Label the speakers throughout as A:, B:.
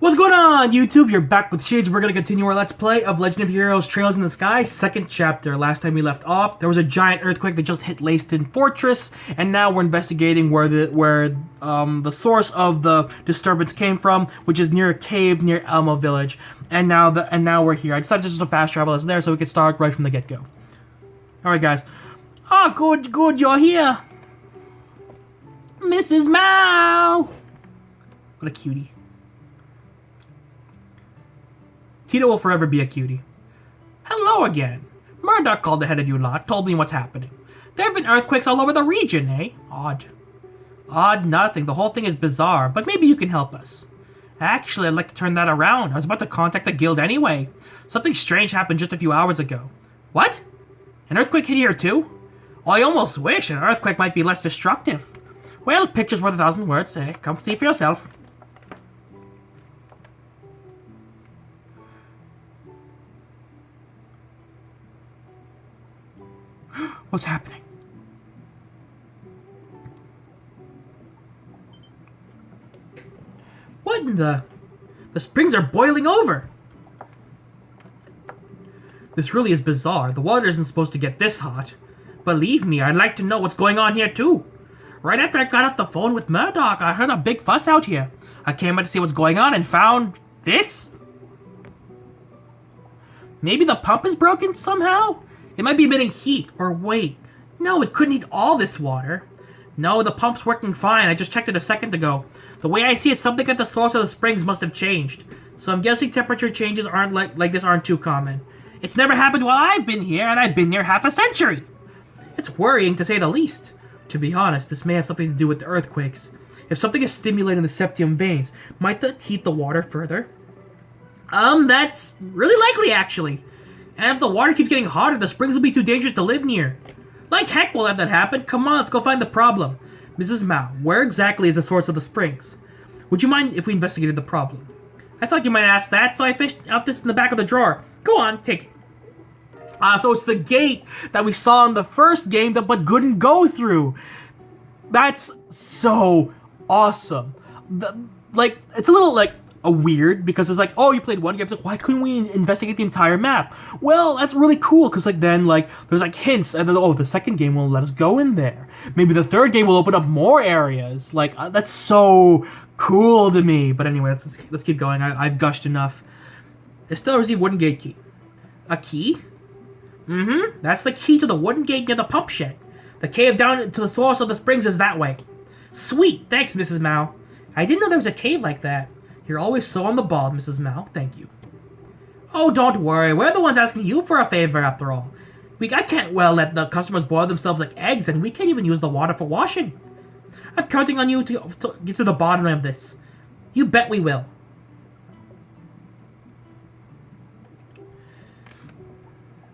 A: What's going on, YouTube? You're back with Shades. We're going to continue our Let's Play of Legend of Heroes Trails in the Sky, second chapter. Last time we left off, there was a giant earthquake that just hit Leiston Fortress, and now we're investigating where the source of the disturbance came from, which is near a cave near Elmo Village. And now we're here. I decided just to fast travel us there so we could start right from the get-go. Alright, guys. Oh, good, you're here. Mrs. Mao! What a cutie. Tito will forever be a cutie. Hello again. Murdoch called ahead of you lot, told me what's happening. There have been earthquakes all over the region, eh? Odd. Odd nothing, the whole thing is bizarre, but maybe you can help us. Actually, I'd like to turn that around. I was about to contact the guild anyway. Something strange happened just a few hours ago. What? An earthquake hit here too? Oh, I almost wish an earthquake might be less destructive. Well, picture's worth 1,000 words, eh? Come see for yourself. What's happening? What in the... The springs are boiling over! This really is bizarre. The water isn't supposed to get this hot. Believe me, I'd like to know what's going on here too. Right after I got off the phone with Murdoch, I heard a big fuss out here. I came out to see what's going on and found... this? Maybe the pump is broken somehow? It might be emitting heat, or wait. No, it couldn't heat all this water. No, the pump's working fine. I just checked it a second ago. The way I see it, something at the source of the springs must have changed. So I'm guessing temperature changes aren't like this aren't too common. It's never happened while I've been here, and I've been here half a century. It's worrying, to say the least. To be honest, this may have something to do with the earthquakes. If something is stimulating the septium veins, might that heat the water further? That's really likely, actually. And if the water keeps getting hotter, the springs will be too dangerous to live near. Like heck we'll have that happen. Come on, let's go find the problem. Mrs. Mao, where exactly is the source of the springs? Would you mind if we investigated the problem? I thought you might ask that, so I fished out this in the back of the drawer. Go on, take it. So it's the gate that we saw in the first game that but couldn't go through. That's so awesome. It's a little, a weird, because it's like, oh, you played one game, it's like, why couldn't we investigate the entire map? Well, that's really cool, because then there's hints, and then, oh, the second game will let us go in there. Maybe the third game will open up more areas. That's so cool to me. But anyway, let's keep going. I've gushed enough. Estelle received wooden gate key. A key? Mm-hmm. That's the key to the wooden gate near the pump shed. The cave down to the source of the springs is that way. Sweet, thanks, Mrs. Mao. I didn't know there was a cave like that. You're always so on the ball, Mrs. Mao. Thank you. Oh, don't worry. We're the ones asking you for a favor, after all. I can't let the customers boil themselves like eggs, and we can't even use the water for washing. I'm counting on you to get to the bottom of this. You bet we will.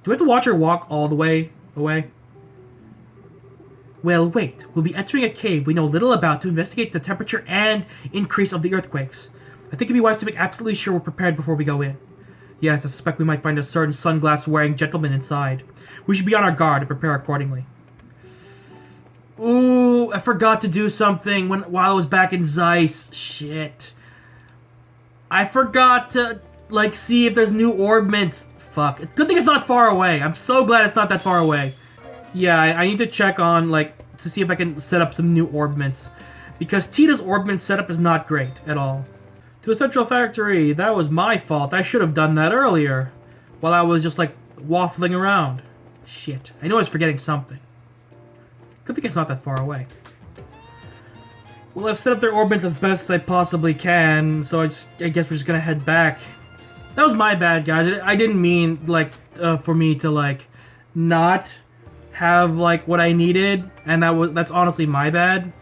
A: Do we have to watch her walk all the way away? Well, wait. We'll be entering a cave we know little about to investigate the temperature and increase of the earthquakes. I think it'd be wise to make absolutely sure we're prepared before we go in. Yes, I suspect we might find a certain sunglass-wearing gentleman inside. We should be on our guard and prepare accordingly. Ooh, I forgot to do something while I was back in Zeiss. Shit. I forgot to, see if there's new orbments. Fuck. Good thing it's not far away. I'm so glad it's not that far away. Yeah, I need to check on, to see if I can set up some new orbments. Because Tita's orbment setup is not great at all. To the Central Factory, that was my fault. I should have done that earlier. While I was just, waffling around. Shit. I know I was forgetting something. Good thing it's not that far away. Well, I've set up their orbits as best as I possibly can, so I guess we're just gonna head back. That was my bad, guys. I didn't mean, for me to, not have, what I needed, and that's honestly my bad.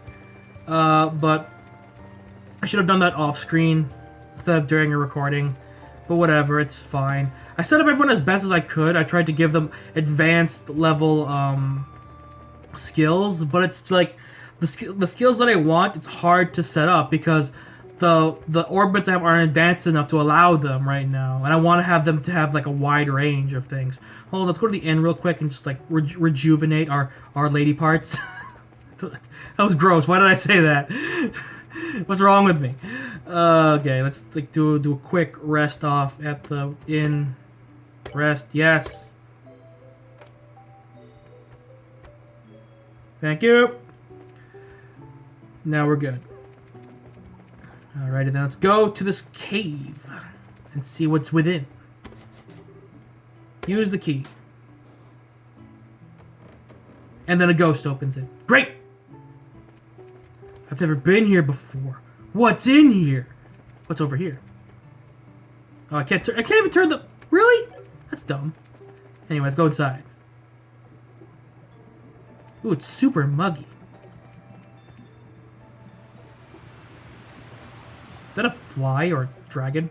A: But I should have done that off-screen instead of during a recording. But whatever, it's fine. I set up everyone as best as I could. I tried to give them advanced level, skills, but it's, the skills that I want, it's hard to set up, because the orbits I have aren't advanced enough to allow them right now, and I want to have them to have a wide range of things. Hold on, let's go to the inn real quick and just rejuvenate our lady parts. That was gross. Why did I say that? What's wrong with me? Okay, let's like do a quick rest off at the inn. Rest, yes. Thank you. Now we're good. Alrighty then, let's go to this cave and see what's within. Use the key. And then a ghost opens it. Great! I've never been here before. What's in here? What's over here? Oh, I can't even turn the... Really? That's dumb. Anyway, let's go inside. Ooh, it's super muggy. Is that a fly or a dragon?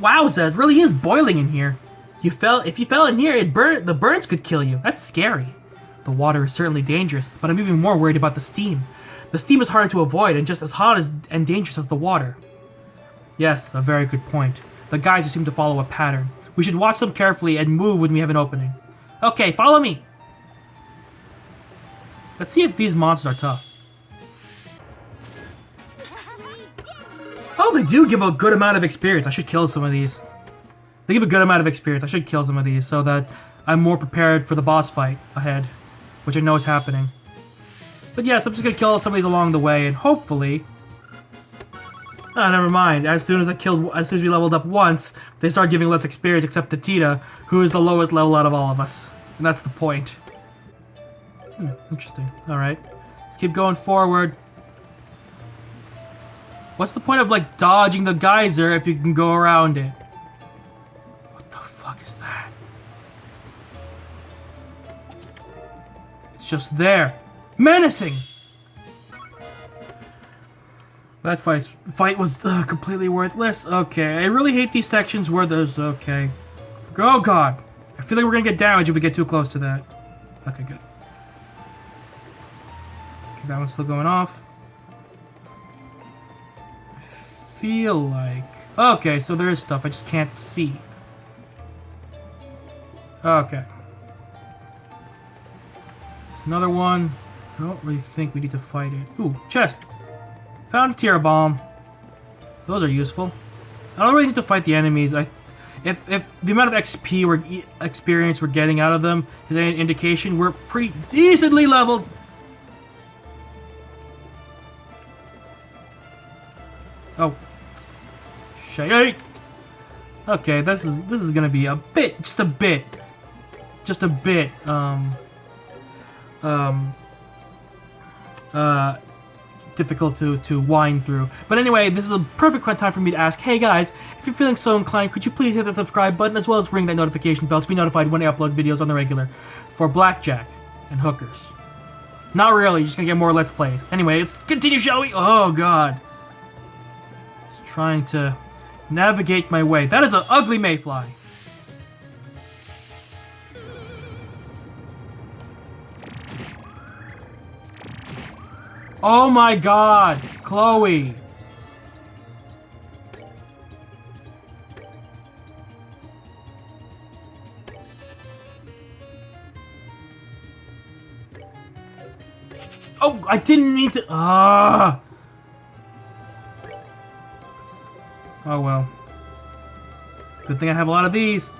A: Wowza, it really is boiling in here. If you fell in here, the burns could kill you. That's scary. The water is certainly dangerous, but I'm even more worried about the steam. The steam is harder to avoid and just as hot and dangerous as the water. Yes, a very good point. The guys seem to follow a pattern. We should watch them carefully and move when we have an opening. Okay, follow me. Let's see if these monsters are tough. Oh, they do give a good amount of experience. I should kill some of these. They give a good amount of experience. I should kill some of these so that I'm more prepared for the boss fight ahead, which I know is happening. But yes, I'm just gonna kill some of these along the way, and hopefully... Ah, never mind. As soon as we leveled up once, they start giving less experience except to Tita, who is the lowest level out of all of us. And that's the point. Interesting. Alright. Let's keep going forward. What's the point of, like, dodging the geyser if you can go around it? What the fuck is that? It's just there. Menacing! That fight was completely worthless. Okay, I really hate these sections where there's... Okay. Oh god! I feel like we're gonna get damaged if we get too close to that. Okay, good. Okay, that one's still going off. I feel like... Okay, so there is stuff I just can't see. Okay. There's another one. I don't really think we need to fight it. Ooh, chest! Found a tear bomb. Those are useful. I don't really need to fight the enemies. If the amount of XP or experience we're getting out of them is any indication, we're pretty decently leveled. Oh, shit! Okay, this is gonna be a bit, just a bit, difficult to wind through. But anyway, this is a perfect time for me to ask, hey guys, if you're feeling so inclined, could you please hit the subscribe button as well as ring that notification bell to be notified when I upload videos on the regular for blackjack and hookers. Not really, just gonna get more Let's Plays. Anyway, let's continue, shall we? Oh god. Just trying to navigate my way. That is an ugly mayfly. Oh my god, Chloe! Oh, I didn't mean to... Ah! Oh well. Good thing I have a lot of these.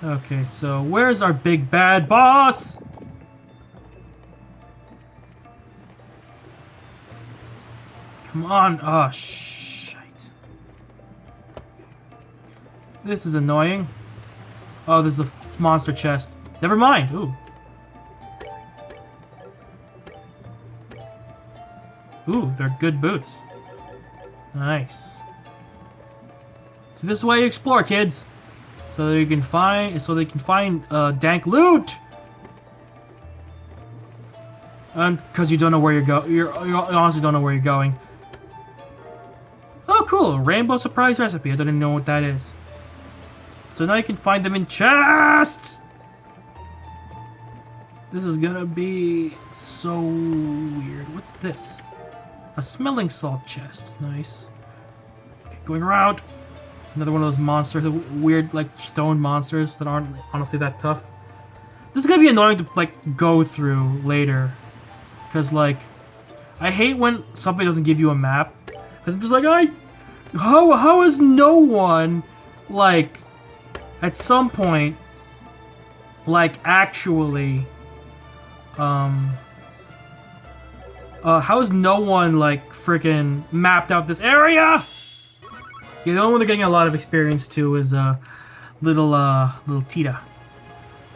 A: Okay, so where's our big bad boss? Come on. Oh, shit. This is annoying. Oh, there's a monster chest. Never mind. Ooh. Ooh, they're good boots. Nice. So this is why you explore, kids. So they can find dank loot. And because you don't know where you honestly don't know where you're going. Oh, cool! Rainbow surprise recipe. I don't even know what that is. So now you can find them in chests. This is gonna be so weird. What's this? A smelling salt chest. Nice. Okay, going around. Another one of those monsters. Weird, like, stone monsters that aren't honestly that tough. This is gonna be annoying to, like, go through later. Because, like, I hate when something doesn't give you a map. Because I'm just like, how is no one, like, at some point, like, actually, how is no one, like, freaking mapped out this area? Yeah, the only one they're getting a lot of experience to is, little Tita.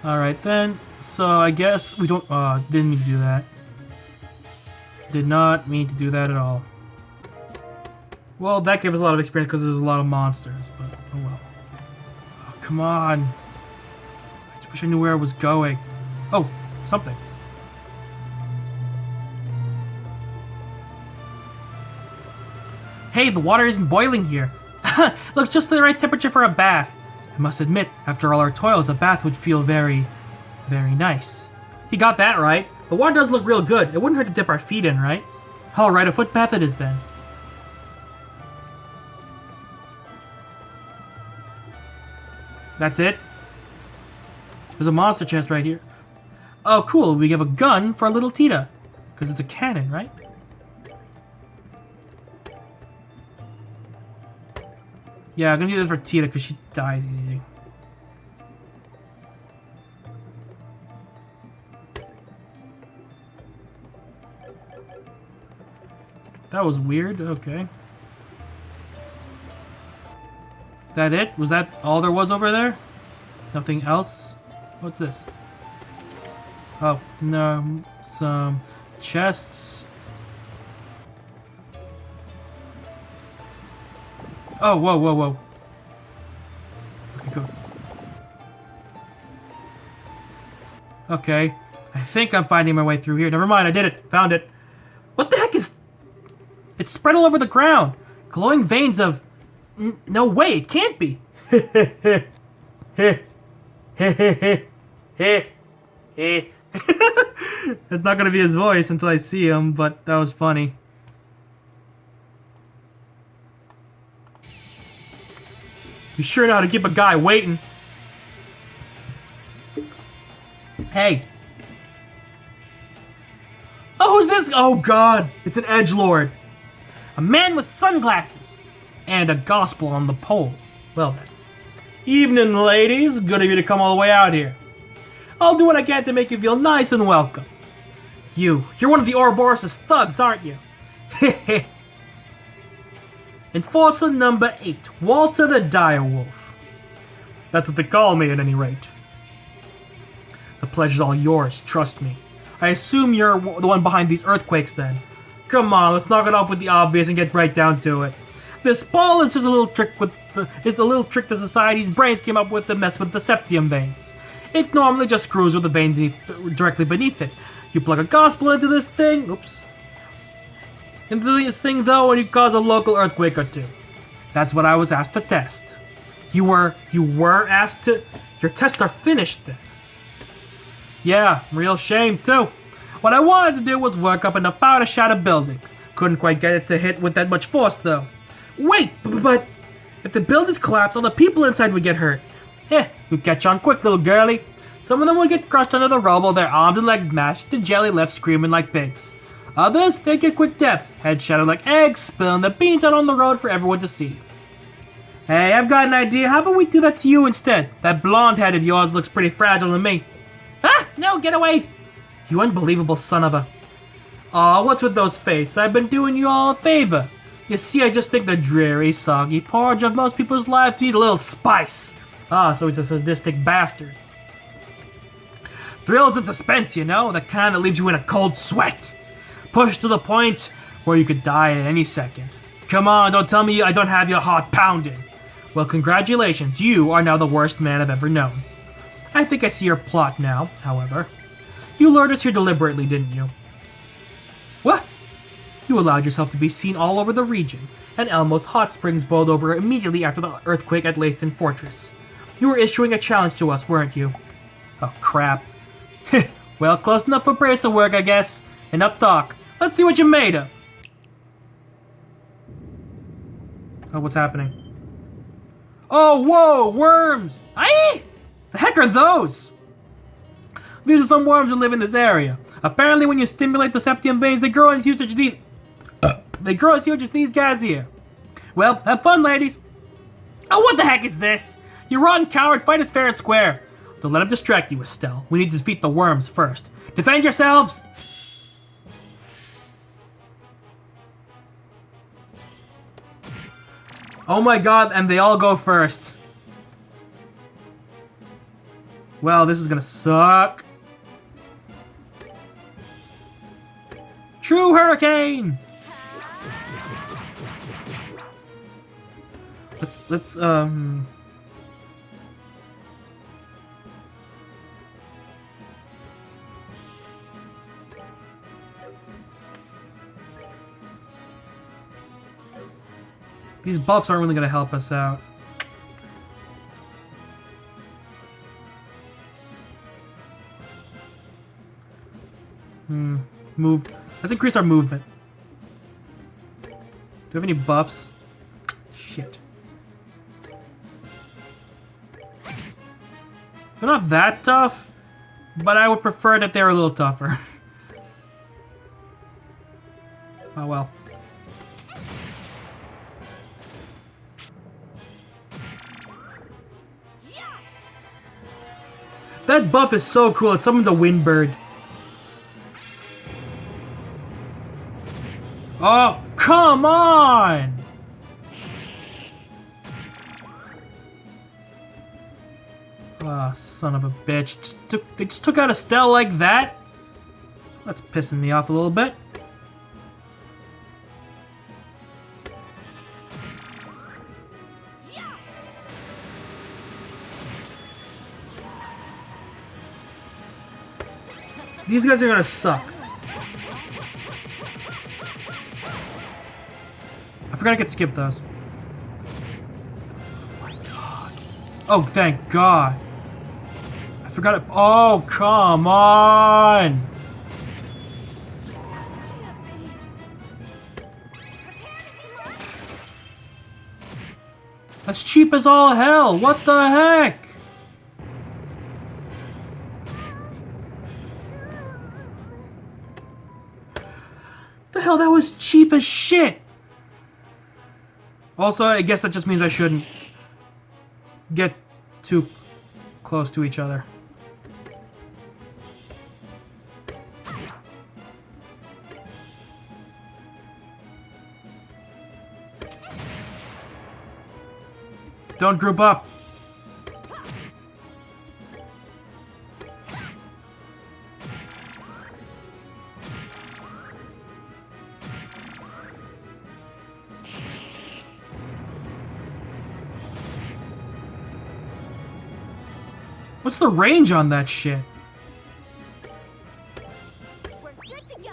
A: Alright then, so I guess we don't, didn't mean to do that. Did not mean to do that at all. Well, that gave us a lot of experience because there's a lot of monsters, but oh well. Oh, come on. I just wish I knew where I was going. Oh, something. Hey, the water isn't boiling here. Looks just the right temperature for a bath. I must admit, after all our toils, a bath would feel very, very nice. He got that right. The water does look real good. It wouldn't hurt to dip our feet in, right? Alright, a footbath it is then. That's it? There's a monster chest right here. Oh, cool. We have a gun for little Tita. Because it's a cannon, right? Yeah, I'm gonna do this for Tita because she dies easy. That was weird. Okay. That it? Was that all there was over there? Nothing else? What's this? Oh, no. Some chests. Oh, whoa, whoa, whoa. Okay, go. Okay. I think I'm finding my way through here. Never mind, I did it. Found it. What the heck is... It's spread all over the ground. Glowing veins of... No way, it can't be. That's not gonna be his voice until I see him, but that was funny. You sure know how to keep a guy waiting. Hey. Oh, who's this? Oh god, it's an edgelord. A man with sunglasses. And a gospel on the pole. Well then. Evening, ladies. Good of you to come all the way out here. I'll do what I can to make you feel nice and welcome. You're one of the Ouroboros' thugs, aren't you? Heh. Enforcer number 8, Walter the Direwolf. That's what they call me, at any rate. The pleasure's all yours, trust me. I assume you're the one behind these earthquakes, then. Come on, let's knock it off with the obvious and get right down to it. This ball is just a little trick the society's brains came up with to mess with the septium veins. It normally just screws with the vein directly beneath it. You plug a gospel into this thing, though, and you cause a local earthquake or two. That's what I was asked to test. You were asked to... Your tests are finished then. Yeah, real shame too. What I wanted to do was work up enough power to shatter buildings. Couldn't quite get it to hit with that much force though. Wait, but... If the buildings collapse, all the people inside would get hurt. You'd catch on quick, little girlie. Some of them would get crushed under the rubble, their arms and legs mashed, the jelly left screaming like pigs. Others, they'd get quick deaths, heads shattered like eggs, spilling the beans out on the road for everyone to see. Hey, I've got an idea. How about we do that to you instead? That blonde head of yours looks pretty fragile to me. Ah, no, get away! You unbelievable son of a... Aw, what's with those faces? I've been doing you all a favor. You see, I just think the dreary, soggy porridge of most people's lives need a little spice. Ah, so he's a sadistic bastard. Thrills and suspense, you know? The kind that leaves you in a cold sweat. Pushed to the point where you could die at any second. Come on, don't tell me I don't have your heart pounding. Well, congratulations, you are now the worst man I've ever known. I think I see your plot now, however. You lured us here deliberately, didn't you? What? You allowed yourself to be seen all over the region, and Elmo's hot springs boiled over immediately after the earthquake at Leiston Fortress. You were issuing a challenge to us, weren't you? Oh, crap. Well, close enough for bracer work, I guess. Enough talk. Let's see what you're made of. Oh, what's happening? Oh, whoa, worms! Aye! The heck are those? These are some worms that live in this area. Apparently, when you stimulate the septium veins, they grow as huge as these. They grow as huge as these guys here. Well, have fun, ladies. Oh, what the heck is this? You rotten coward, fight us fair and square. Don't let him distract you, Estelle. We need to defeat the worms first. Defend yourselves! Oh my god, and they all go first. Well, this is gonna suck. True Hurricane! Let's these buffs aren't really gonna help us out. Move. Let's increase our movement. Do we have any buffs? Shit. They're not that tough, but I would prefer that they're a little tougher. Oh well. That buff is so cool. It summons a Windbird. Oh, come on! Ah, oh, son of a bitch. They just took out Estelle like that? That's pissing me off a little bit. These guys are gonna suck. I forgot I could skip those. Oh my god. Oh, thank god. I forgot it. Oh, come on. That's cheap as all hell. What the heck? The hell, that was cheap as shit. Also, I guess that just means I shouldn't get too close to each other. Don't group up. What's the range on that shit?
B: We're good to go.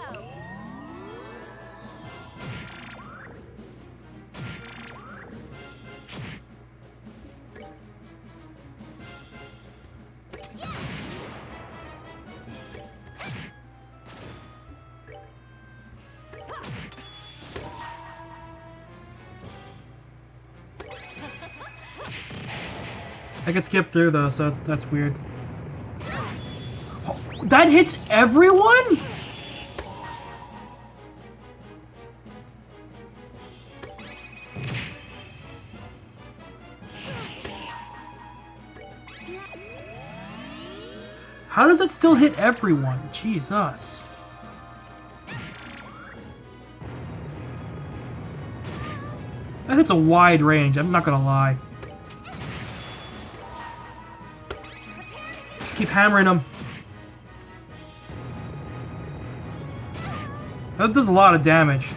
A: I could skip through though, so that's weird. Oh, that hits everyone? How does it still hit everyone? Jesus. That hits a wide range, I'm not gonna lie. Keep hammering them. That does a lot of damage.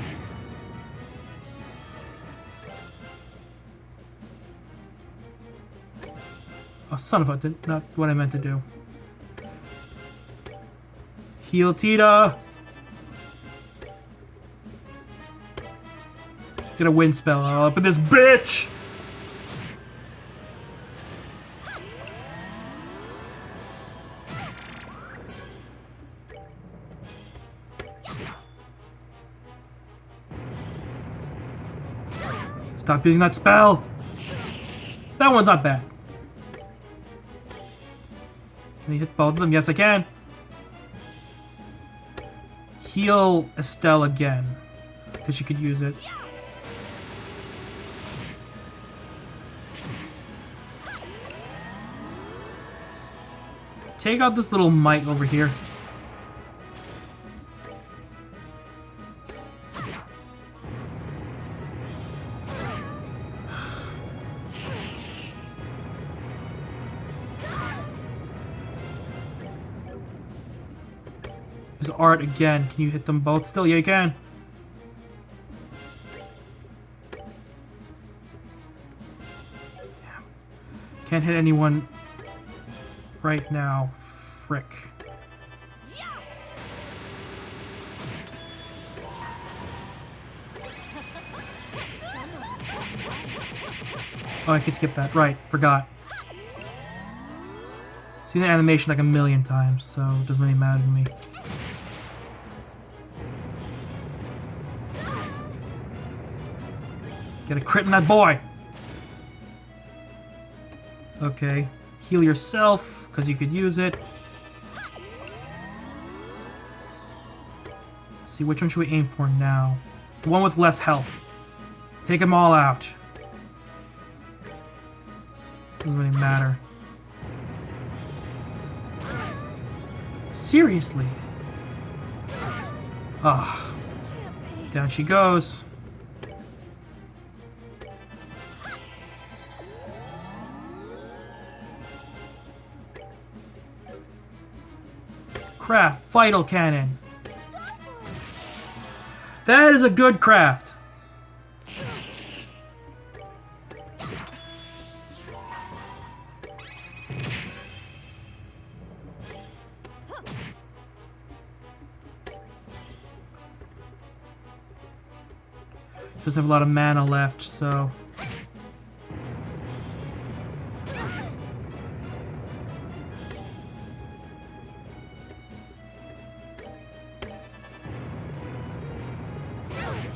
A: Oh, son of a... Not what I meant to do. Heal Tita. Get a wind spell up in this bitch. Stop using that spell. That one's not bad. Can you hit both of them? Yes, I can. Heal Estelle again, because she could use it. Take out this little mite over here. There's Art again. Can you hit them both still? Yeah, you can. Can't hit anyone right now. Frick. Oh, I could skip that. Right, forgot. Seen the animation like a million times, so it doesn't really matter to me. Get a crit in that boy! Okay. Heal yourself, because you could use it. Let's see, which one should we aim for now? The one with less health. Take them all out. Doesn't really matter. Seriously? Ah. Down she goes. Craft Vital Cannon. That is a good craft. Doesn't have a lot of mana left, so...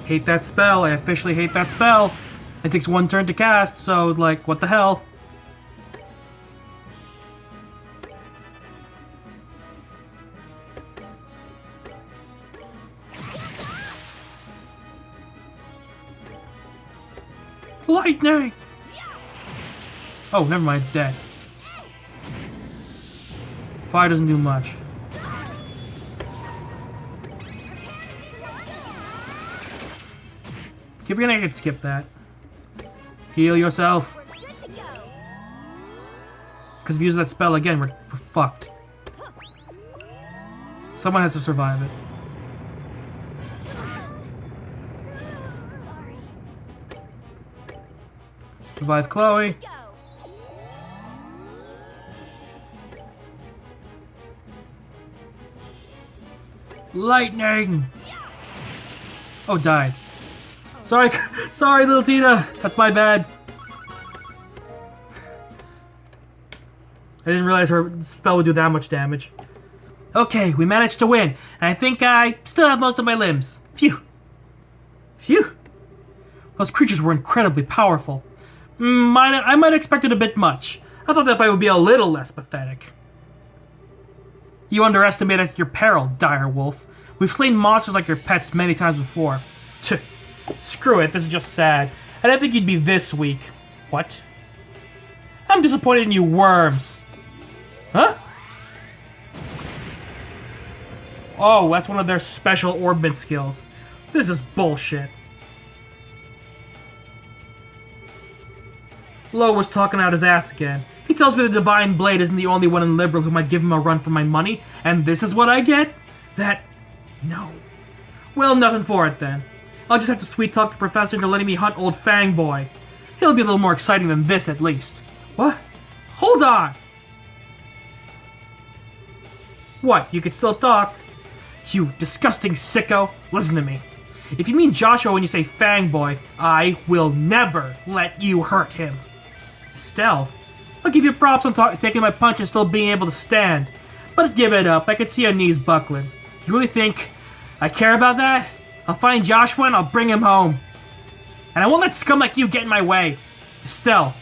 A: Hate that spell. I officially hate that spell. It takes one turn to cast, so, like, what the hell? Lightning! Oh, never mind, it's dead. Fire doesn't do much. If you're gonna skip that. Heal yourself. Because if you use that spell again, we're fucked. Someone has to survive it. Revive Chloe. Lightning! Oh, died. Sorry, sorry, little Tina. That's my bad. I didn't realize her spell would do that much damage. Okay, we managed to win. And I think I still have most of my limbs. Phew. Phew. Those creatures were incredibly powerful. I might have expected a bit much. I thought that fight would be a little less pathetic. You underestimated your peril, dire wolf. We've slain monsters like your pets many times before. Tch. Screw it, this is just sad. I didn't think you'd be this weak. What? I'm disappointed in you worms. Huh? Oh, that's one of their special orbment skills. This is bullshit. Lo was talking out his ass again. He tells me the Divine Blade isn't the only one in Liberl who might give him a run for my money, and this is what I get? That... no. Well, nothing for it then. I'll just have to sweet-talk the professor into letting me hunt old Fang Boy. He'll be a little more exciting than this, at least. What? Hold on! What, you could still talk? You disgusting sicko. Listen to me. If you mean Joshua when you say Fang Boy, I will never let you hurt him. Estelle, I'll give you props on taking my punch and still being able to stand. But give it up, I could see your knees buckling. You really think I care about that? I'll find Joshua and I'll bring him home. And I won't let scum like you get in my way. Estelle.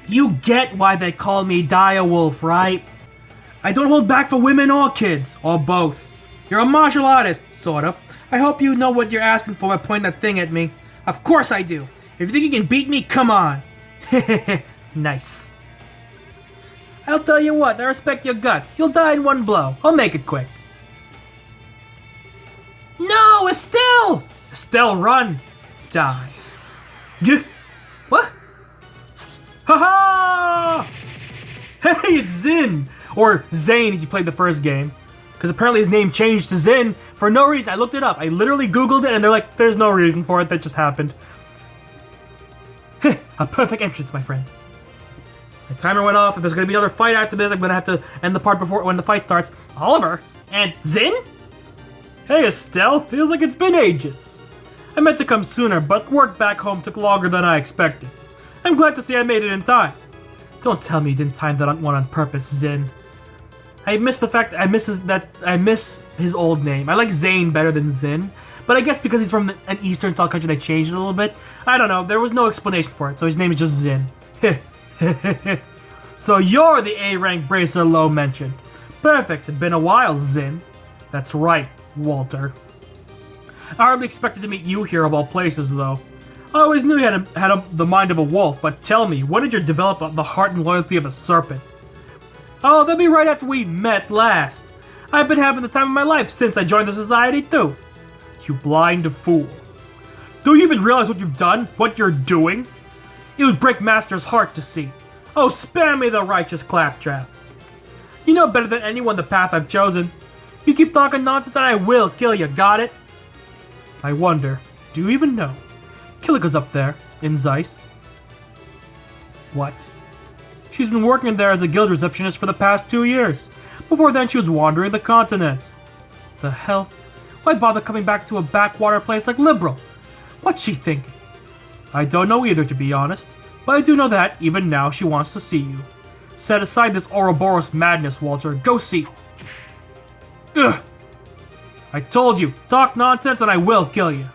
A: You get why they call me Direwolf, right? I don't hold back for women or kids, or both. You're a martial artist, sorta. I hope you know what you're asking for by pointing that thing at me. Of course I do. If you think you can beat me, come on. Nice. I'll tell you what, I respect your guts. You'll die in one blow. I'll make it quick. No, Estelle! Estelle, run. Die. What? Ha-ha! Hey, it's Zin! Or Zane if you played the first game. Because apparently his name changed to Zin for no reason. I looked it up. I literally Googled it and they're like, there's no reason for it. That just happened. A perfect entrance, my friend. The timer went off. If there's going to be another fight after this, I'm going to have to end the part before when the fight starts. Oliver? And Zin? Hey, Estelle. Feels like it's been ages. I meant to come sooner, but work back home took longer than I expected. I'm glad to see I made it in time. Don't tell me you didn't time that one on purpose, Zin. I miss the fact I miss his old name. I like Zane better than Zin, but I guess because he's from an Eastern style country, they changed it a little bit. I don't know. There was no explanation for it, so his name is just Zin. So you're the A-rank bracer Low mentioned. Perfect. It's been a while, Zin. That's right, Walter. I hardly expected to meet you here of all places, though. I always knew you had the mind of a wolf, but tell me, when did you develop the heart and loyalty of a serpent? Oh, that'll be right after we met last. I've been having the time of my life since I joined the society, too. You blind fool. Do you even realize what you've done? What you're doing? It would break Master's heart to see. Oh, spare me the righteous claptrap. You know better than anyone the path I've chosen. You keep talking nonsense and I will kill you, got it? I wonder, do you even know? Kilika's up there, in Zeiss. What? She's been working there as a guild receptionist for the past 2 years. Before then, she was wandering the continent. The hell? Why bother coming back to a backwater place like Liberal? What's she thinking? I don't know either, to be honest. But I do know that, even now, she wants to see you. Set aside this Ouroboros madness, Walter. Go see. Ugh! I told you, talk nonsense and I will kill you.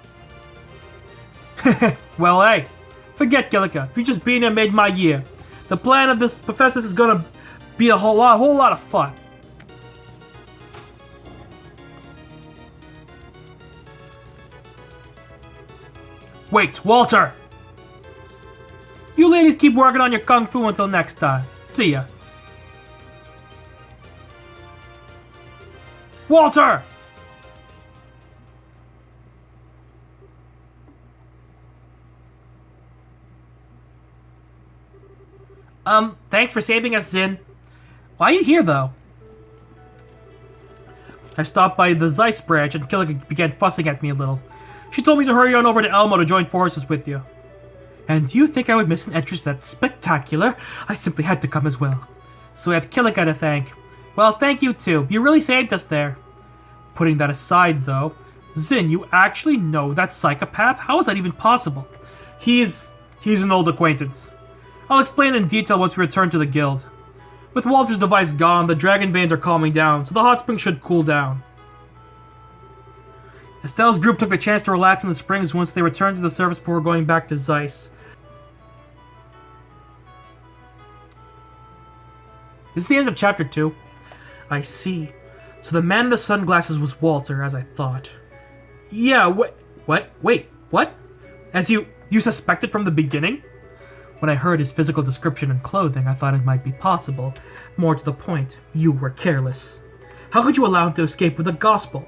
A: Well, hey, forget Kilika. You just being here made my year. The plan of this professor is gonna be a whole lot of fun. Wait, Walter! You ladies keep working on your kung fu until next time. See ya. Walter! Thanks for saving us, Zin. Why are you here, though? I stopped by the Zeiss branch and Kilika began fussing at me a little. She told me to hurry on over to Elmo to join forces with you. And do you think I would miss an entrance that spectacular? I simply had to come as well. So we have Kilika to thank. Well, thank you too. You really saved us there. Putting that aside, though, Zin, you actually know that psychopath? How is that even possible? He's an old acquaintance. I'll explain in detail once we return to the guild. With Walter's device gone, the dragon veins are calming down, so the hot spring should cool down. Estelle's group took the chance to relax in the springs once they returned to the surface before going back to Zeiss. This is the end of Chapter 2. I see. So the man in the sunglasses was Walter, as I thought. Yeah, wait, what? As you suspected from the beginning? When I heard his physical description and clothing, I thought it might be possible. More to the point, you were careless. How could you allow him to escape with the gospel?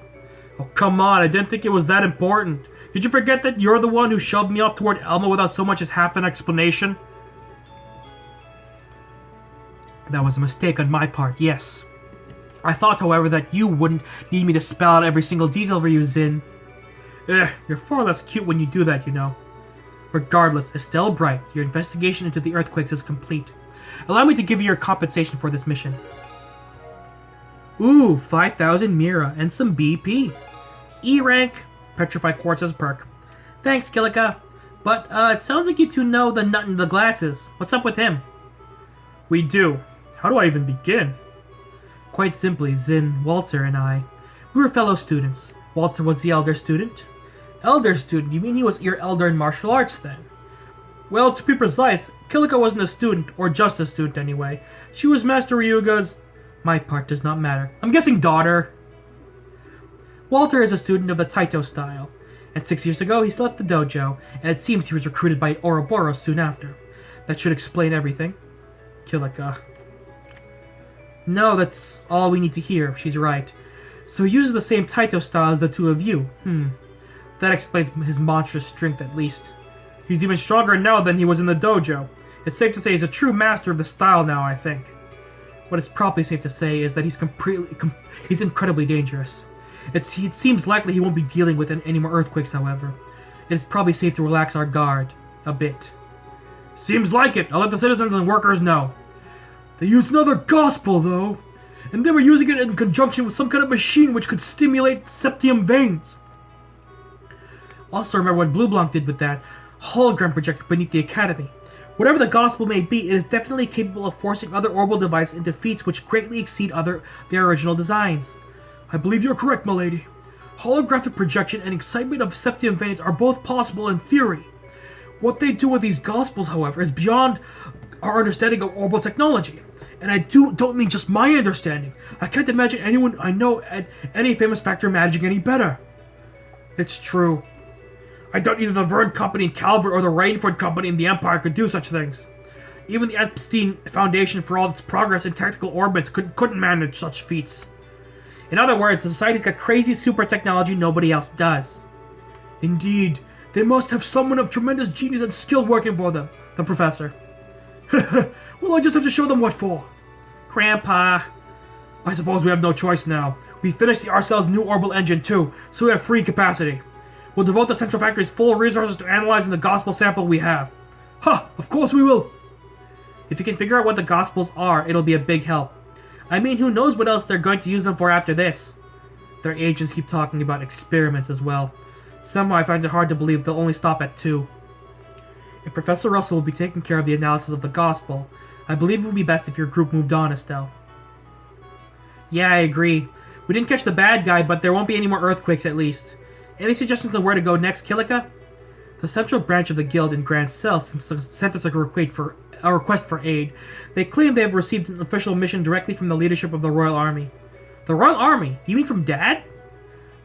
A: Oh, come on, I didn't think it was that important. Did you forget that you're the one who shoved me off toward Elmo without so much as half an explanation? That was a mistake on my part, yes. I thought, however, that you wouldn't need me to spell out every single detail for you, Zin. You're far less cute when you do that, you know. Regardless, Estelle Bright, your investigation into the earthquakes is complete. Allow me to give you your compensation for this mission. Ooh, 5,000 Mira and some BP. E rank, petrified quartz as a perk. Thanks, Kilika. But, it sounds like you two know the nut in the glasses. What's up with him? We do. How do I even begin? Quite simply, Zin, Walter, and I, We were fellow students. Walter was the elder student. Elder student? You mean he was your elder in martial arts then? Well, to be precise, Kilika wasn't a student, or just a student anyway. She was Master Ryuga's... My part does not matter. I'm guessing daughter. Walter is a student of the Taito style, and 6 years ago he left the dojo, and it seems he was recruited by Ouroboros soon after. That should explain everything. Kilika. No, that's all we need to hear. She's right. So he uses the same Taito style as the two of you. That explains his monstrous strength at least. He's even stronger now than he was in the dojo. It's safe to say he's a true master of the style now, I think. What is probably safe to say is that he's incredibly dangerous. It seems likely he won't be dealing with any more earthquakes, however. It is probably safe to relax our guard. A bit. Seems like it. I'll let the citizens and workers know. They used another gospel, though. And they were using it in conjunction with some kind of machine which could stimulate septium veins. Also remember what Blue Blanc did with that hologram projector beneath the academy. Whatever the gospel may be, it is definitely capable of forcing other orbital devices into feats which greatly exceed their original designs. I believe you're correct, milady. Holographic projection and excitement of septium veins are both possible in theory. What they do with these gospels, however, is beyond our understanding of orbital technology. And I don't mean just my understanding. I can't imagine anyone I know at any famous factory managing any better. It's true. I doubt either the Verne Company in Calvert or the Rainford Company in the Empire could do such things. Even the Epstein Foundation, for all its progress in tactical orbits, couldn't manage such feats. In other words, the Society's got crazy super technology nobody else does. Indeed, they must have someone of tremendous genius and skill working for them, the professor. Well, I just have to show them what for. Grandpa. I suppose we have no choice now. We finished the Arcel's new orbital engine too, so we have free capacity. We'll devote the Central Factory's full resources to analyzing the gospel sample we have. Of course we will! If you can figure out what the gospels are, it'll be a big help. I mean, who knows what else they're going to use them for after this? Their agents keep talking about experiments as well. Somehow I find it hard to believe they'll only stop at 2. If Professor Russell will be taking care of the analysis of the gospel, I believe it would be best if your group moved on, Estelle. Yeah, I agree. We didn't catch the bad guy, but there won't be any more earthquakes at least. Any suggestions on where to go next, Kilika? The central branch of the guild in Grand Cell sent us a request for aid. They claim they have received an official mission directly from the leadership of the Royal Army. The Royal Army? You mean from Dad?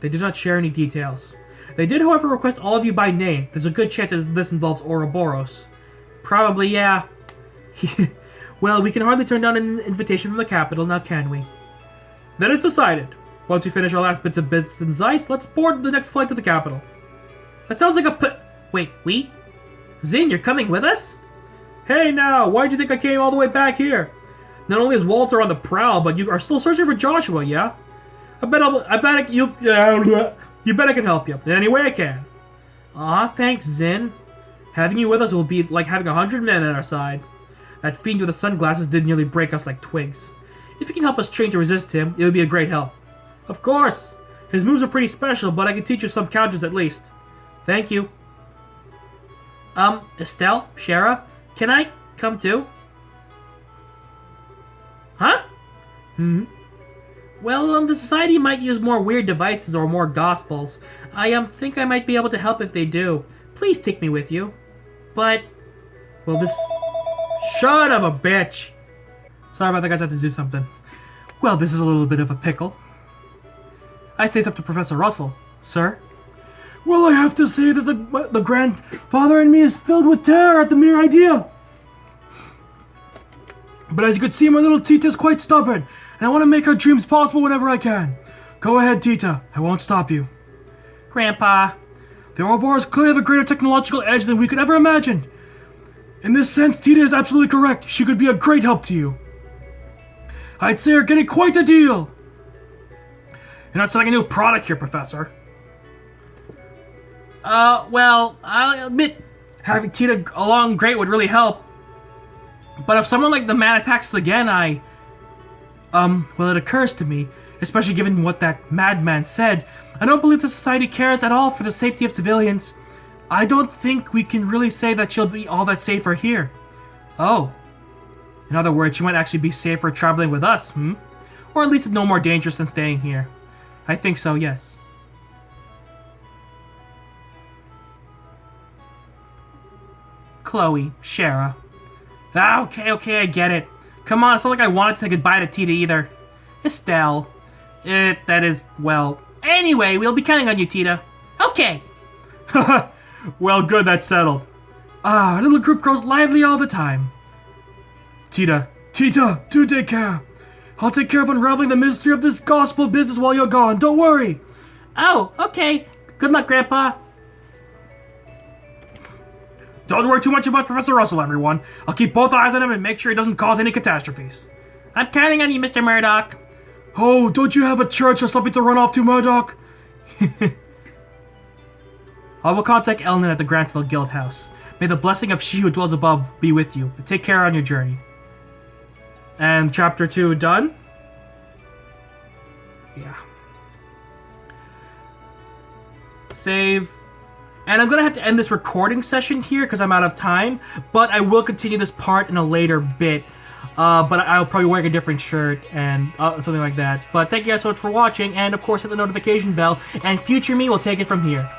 A: They did not share any details. They did, however, request all of you by name. There's a good chance that this involves Ouroboros. Probably, yeah. Well, we can hardly turn down an invitation from the capital, now can we? Then it's decided. Once we finish our last bits of business in Zeiss, let's board the next flight to the capital. That sounds like a Wait, we? Zin, you're coming with us? Hey now, why'd you think I came all the way back here? Not only is Walter on the prowl, but you are still searching for Joshua, yeah? You bet I can help you in any way I can. Aw, thanks, Zin. Having you with us will be like having 100 men at our side. That fiend with the sunglasses did nearly break us like twigs. If you can help us train to resist him, it would be a great help. Of course! His moves are pretty special, but I can teach you some counters at least. Thank you. Estelle? Shara? Can I come too? Huh? Well, the Society might use more weird devices or more gospels. I think I might be able to help if they do. Please take me with you. But... Well, this... Son of a bitch! Sorry about that, guys, I have to do something. Well, this is a little bit of a pickle. I'd say it's up to Professor Russell. Sir? Well, I have to say that the grandfather in me is filled with terror at the mere idea. But as you can see, my little Tita's quite stubborn, and I want to make her dreams possible whenever I can. Go ahead, Tita. I won't stop you. Grandpa. The Ouroboros clearly have a greater technological edge than we could ever imagine. In this sense, Tita is absolutely correct. She could be a great help to you. I'd say you're getting quite a deal. You're not selling a new product here, Professor. Well, I'll admit, having Tita along great would really help. But if someone like the man attacks again, well, it occurs to me, especially given what that madman said, I don't believe the Society cares at all for the safety of civilians. I don't think we can really say that she'll be all that safer here. Oh. In other words, she might actually be safer traveling with us, Or at least no more dangerous than staying here. I think so, yes. Chloe, Shara. Ah, okay, I get it. Come on, it's not like I wanted to say goodbye to Tita either. Estelle. That is, well... Anyway, we'll be counting on you, Tita. Okay. Well, good, that's settled. Our little group grows lively all the time. Tita, do take care. I'll take care of unraveling the mystery of this gospel business while you're gone, don't worry. Oh, okay. Good luck, Grandpa. Don't worry too much about Professor Russell, everyone. I'll keep both eyes on him and make sure he doesn't cause any catastrophes. I'm counting on you, Mr. Murdoch. Oh, don't you have a church or something to run off to, Murdoch? I will contact Elnan at the Grantsell Guild House. May the blessing of she who dwells above be with you. Take care on your journey. And chapter 2 done? Yeah. Save. And I'm going to have to end this recording session here because I'm out of time. But I will continue this part in a later bit. But I'll probably wear a different shirt and something like that. But thank you guys so much for watching. And of course hit the notification bell. And future me will take it from here.